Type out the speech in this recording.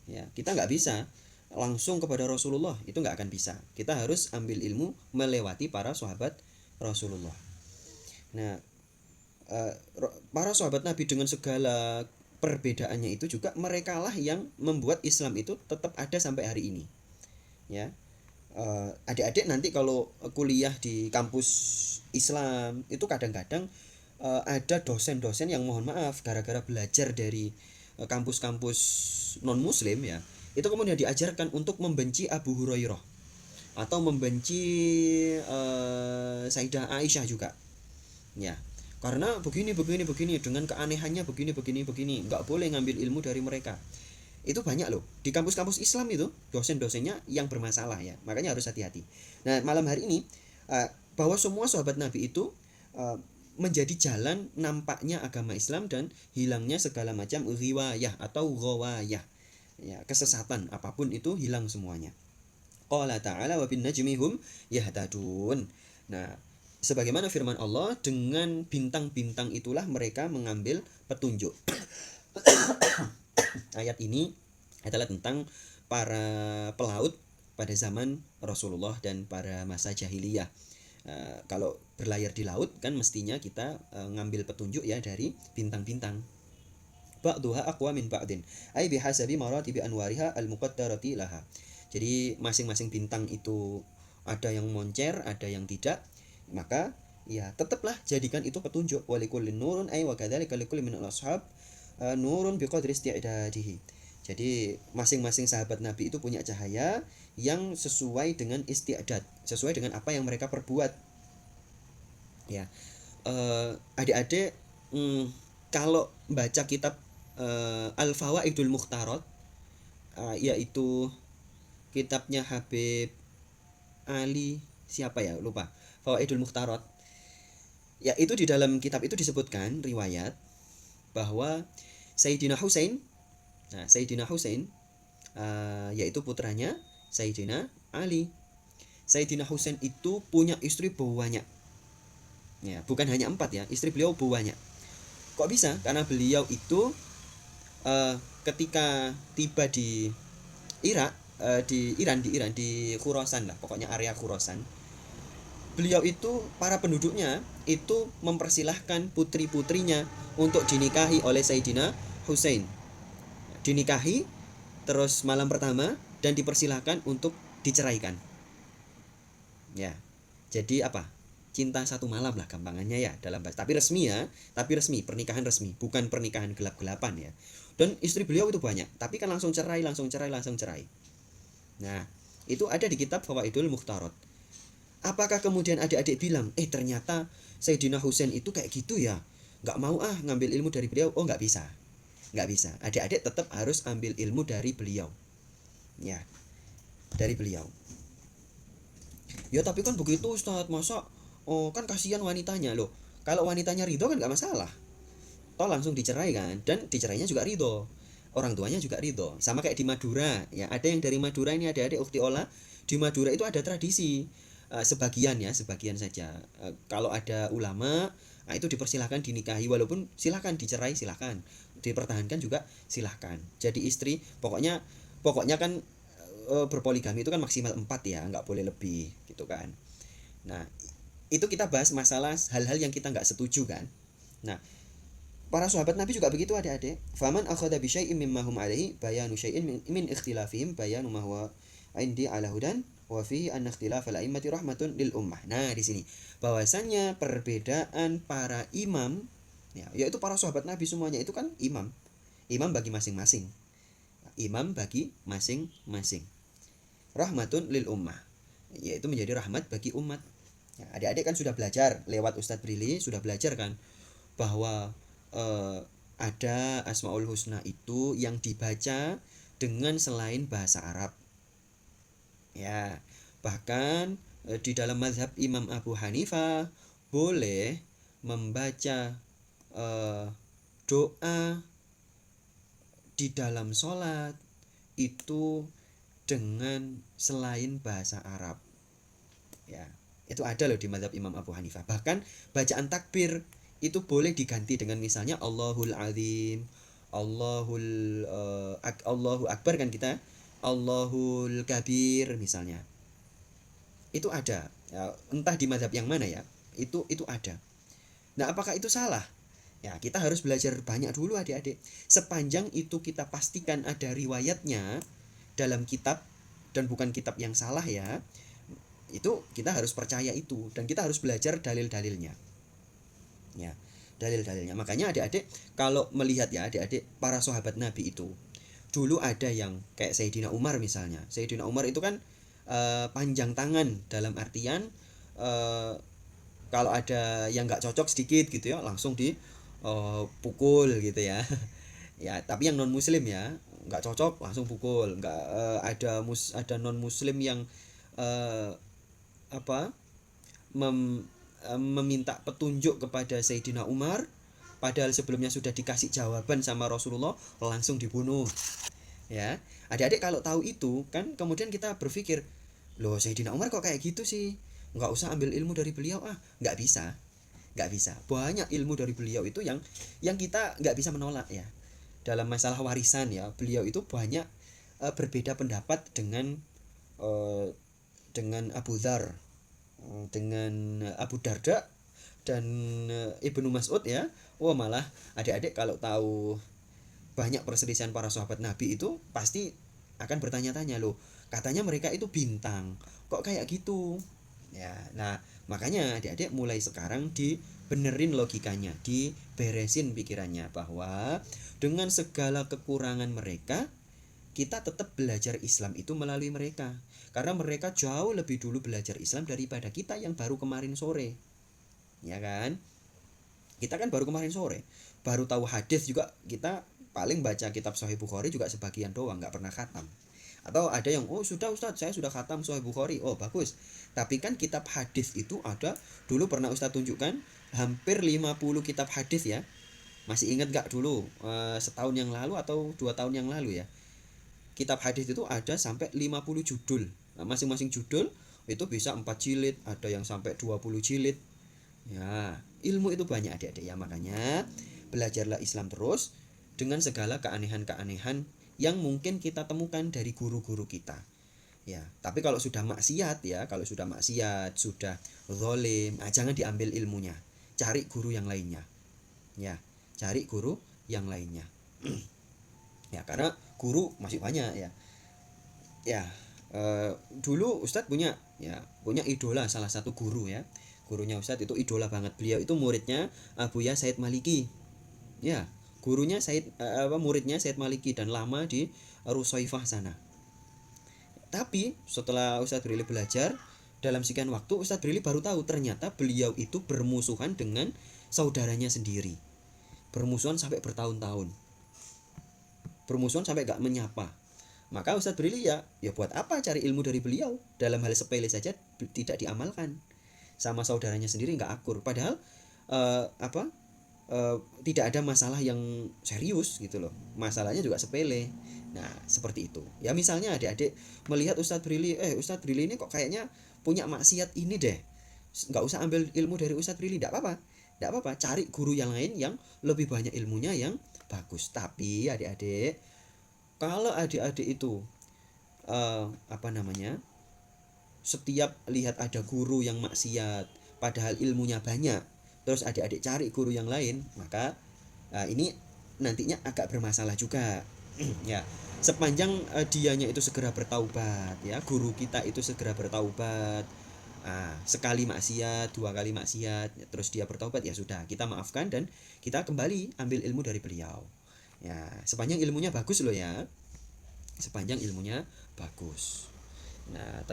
Ya, kita nggak bisa langsung kepada Rasulullah, itu nggak akan bisa. Kita harus ambil ilmu melewati para sahabat Rasulullah. Nah, para sahabat Nabi dengan segala perbedaannya itu juga mereka lah yang membuat Islam itu tetap ada sampai hari ini. Ya, adik-adik nanti kalau kuliah di kampus Islam itu kadang-kadang ada dosen-dosen yang mohon maaf gara-gara belajar dari kampus-kampus non muslim ya, itu kemudian diajarkan untuk membenci Abu Hurairah atau membenci Sayyidah Aisyah juga ya, karena begini begini begini dengan keanehannya begini begini begini, nggak boleh ngambil ilmu dari mereka. Itu banyak loh di kampus-kampus Islam itu dosen-dosennya yang bermasalah ya, makanya harus hati-hati. Nah, malam hari ini bahwa semua sahabat Nabi itu uh, menjadi jalan nampaknya agama Islam dan hilangnya segala macam riwayah atau ghawayah ya, kesesatan apapun itu hilang semuanya. Qala ta'ala wa bin najmi hum yahtadun. Nah, sebagaimana firman Allah, dengan bintang-bintang itulah mereka mengambil petunjuk. Ayat ini adalah tentang para pelaut pada zaman Rasulullah dan para masa jahiliyah. Kalau berlayar di laut kan mestinya kita ngambil petunjuk ya dari bintang-bintang. Ba'duha aqwa min ba'din ay bihasabi maratibi anwariha al-muqaddarati laha. Jadi masing-masing bintang itu ada yang moncer, ada yang tidak. Maka ya tetaplah jadikan itu petunjuk. Walikullin nurun ay wa kadzalika likulli min al-ashab nurun biqadri isti'dadihi. Jadi masing-masing sahabat Nabi itu punya cahaya yang sesuai dengan istiadat, sesuai dengan apa yang mereka perbuat. Ya, adik-adik, kalau baca kitab Al-Fawaidul Mukhtarat, yaitu kitabnya Habib Ali siapa ya lupa, Fawaidul Mukhtarat. Ya, itu di dalam kitab itu disebutkan riwayat bahwa Sayyidina Husain, Sayyidina Husain yaitu putranya Sayyidina Ali. Sayyidina Husain itu punya istri banyak. Ya, bukan hanya 4 ya, istri beliau banyak. Kok bisa? Karena beliau itu ketika tiba di Irak, di Iran di Khurasan lah, pokoknya area Khurasan. Beliau itu para penduduknya itu mempersilahkan putri-putrinya untuk dinikahi oleh Sayyidina Husain. Dinikahi terus malam pertama dan dipersilahkan untuk diceraikan. Ya. Jadi apa? Cinta satu malam lah gampangannya ya dalam bahasa. Tapi resmi ya, tapi resmi, pernikahan resmi, bukan pernikahan gelap-gelapan ya. Dan istri beliau itu banyak, tapi kan langsung cerai, langsung cerai, langsung cerai. Nah, itu ada di kitab Fawaidul Mukhtarat. Apakah kemudian adik-adik bilang, ternyata Sayyidina Husain itu kayak gitu ya, nggak mau ngambil ilmu dari beliau? Oh, nggak bisa, nggak bisa. Adik-adik tetap harus ambil ilmu dari beliau, ya, dari beliau. Ya tapi kan begitu Ustadz, masa kan kasihan wanitanya loh. Kalau wanitanya ridho kan nggak masalah, toh langsung dicerai kan, dan dicerainya juga ridho, orang tuanya juga ridho. Sama kayak di Madura ya, ada yang dari Madura ini, adik-adik Ukti Ola, di Madura itu ada tradisi sebagian ya, sebagian saja. Kalau ada ulama, itu dipersilahkan dinikahi, walaupun silahkan dicerai, silahkan dipertahankan juga silahkan. Jadi istri pokoknya pokoknya kan berpoligami itu kan maksimal 4 ya, nggak boleh lebih gitu kan. Nah, itu kita bahas masalah hal-hal yang kita nggak setuju kan. Nah, para sahabat Nabi juga begitu adik-adik. Faman akhadha bi syai'in mimma hum alaihi bayanu syai'in min ikhtilafihim bayanu ma huwa indi ala hudan wa fihi an ikhtilafal a'immati rahmatun lil ummah. Nah, di sini bahwasannya perbedaan para imam ya, yaitu para sahabat Nabi semuanya itu kan imam. Imam bagi masing-masing. Imam bagi masing-masing. Rahmatun lil ummah, yaitu menjadi rahmat bagi umat. Ya, adik-adik kan sudah belajar lewat Ustadz Brili, sudah belajar kan bahwa ada Asmaul Husna itu yang dibaca dengan selain bahasa Arab. Ya, bahkan di dalam mazhab Imam Abu Hanifah boleh membaca doa di dalam sholat itu dengan selain bahasa Arab. Ya, itu ada loh di mazhab Imam Abu Hanifah. Bahkan bacaan takbir itu boleh diganti dengan misalnya Allahul Azim, Allahu Akbar kan kita, Allahul Kabir misalnya. Itu ada. Ya, entah di mazhab yang mana ya. Itu ada. Nah, apakah itu salah? Ya, kita harus belajar banyak dulu adik-adik. Sepanjang itu kita pastikan ada riwayatnya dalam kitab dan bukan kitab yang salah ya. Itu kita harus percaya itu dan kita harus belajar dalil-dalilnya. Ya, dalil-dalilnya. Makanya adik-adik kalau melihat ya adik-adik para sahabat Nabi itu dulu ada yang kayak Sayyidina Umar misalnya. Sayyidina Umar itu kan panjang tangan dalam artian kalau ada yang nggak cocok sedikit gitu ya langsung di pukul gitu ya. Ya tapi yang non muslim ya nggak cocok langsung pukul, nggak ada non muslim yang eh, apa meminta petunjuk kepada Sayyidina Umar padahal sebelumnya sudah dikasih jawaban sama Rasulullah langsung dibunuh. Ya, adik-adik kalau tahu itu kan kemudian kita berpikir, loh Sayyidina Umar kok kayak gitu sih, nggak usah ambil ilmu dari beliau. Nggak bisa, nggak bisa. Banyak ilmu dari beliau itu yang kita nggak bisa menolak ya. Dalam masalah warisan ya, beliau itu banyak berbeda pendapat uh, dengan Abu Dzar, dengan Abu Darda dan Ibnu Mas'ud ya. Wah malah adik-adik kalau tahu banyak perselisihan para sahabat Nabi itu pasti akan bertanya-tanya, loh katanya mereka itu bintang kok kayak gitu ya. Nah makanya adik-adik mulai sekarang dibenerin logikanya, diberesin pikirannya bahwa dengan segala kekurangan mereka kita tetap belajar Islam itu melalui mereka karena mereka jauh lebih dulu belajar Islam daripada kita yang baru kemarin sore ya kan. Kita kan baru kemarin sore baru tahu hadis juga, kita paling baca kitab Sahih Bukhari juga sebagian doang, nggak pernah khatam. Atau ada yang oh sudah Ustadz saya sudah khatam Sahih Bukhari, oh bagus. Tapi kan kitab hadis itu ada, dulu pernah Ustadz tunjukkan hampir 50 kitab hadis ya. Masih ingat gak dulu setahun yang lalu atau 2 tahun yang lalu ya, kitab hadis itu ada sampai 50 judul. Nah, masing-masing judul itu bisa 4 jilid, ada yang sampai 20 jilid. Ya, ilmu itu banyak adik-adik ya, makanya belajarlah Islam terus dengan segala keanehan-keanehan yang mungkin kita temukan dari guru-guru kita. Ya, tapi kalau sudah maksiat ya, kalau sudah maksiat, sudah zalim, jangan diambil ilmunya. Cari guru yang lainnya. Ya, cari guru yang lainnya. Ya, karena guru masih banyak ya. Ya, dulu Ustadz punya idola, salah satu guru ya. Gurunya Ustadz itu idola banget. Beliau itu muridnya Abuya Said Maliki. Ya, gurunya muridnya Said Maliki dan lama di Rusaifah sana. Tapi setelah Ustadz Brili belajar, dalam sekian waktu Ustadz Brili baru tahu ternyata beliau itu bermusuhan dengan saudaranya sendiri. Bermusuhan sampai bertahun-tahun. Bermusuhan sampai gak menyapa. Maka Ustadz Brili ya buat apa cari ilmu dari beliau? Dalam hal sepele saja tidak diamalkan. Sama saudaranya sendiri gak akur. Padahal tidak ada masalah yang serius gitu loh, masalahnya juga sepele. Nah seperti itu ya. Misalnya adik-adik melihat Ustadz Brili ini kok kayaknya punya maksiat ini deh, nggak usah ambil ilmu dari Ustadz Brili, tidak apa-apa, cari guru yang lain yang lebih banyak ilmunya yang bagus. Tapi adik-adik kalau adik-adik itu setiap lihat ada guru yang maksiat padahal ilmunya banyak, terus adik-adik cari guru yang lain, maka ini nantinya agak bermasalah juga. Ya, sepanjang dianya itu segera bertaubat ya, guru kita itu segera bertaubat. Sekali maksiat, 2 kali maksiat, terus dia bertaubat, ya sudah kita maafkan dan kita kembali ambil ilmu dari beliau. Ya, sepanjang ilmunya bagus loh ya, sepanjang ilmunya bagus. Nah,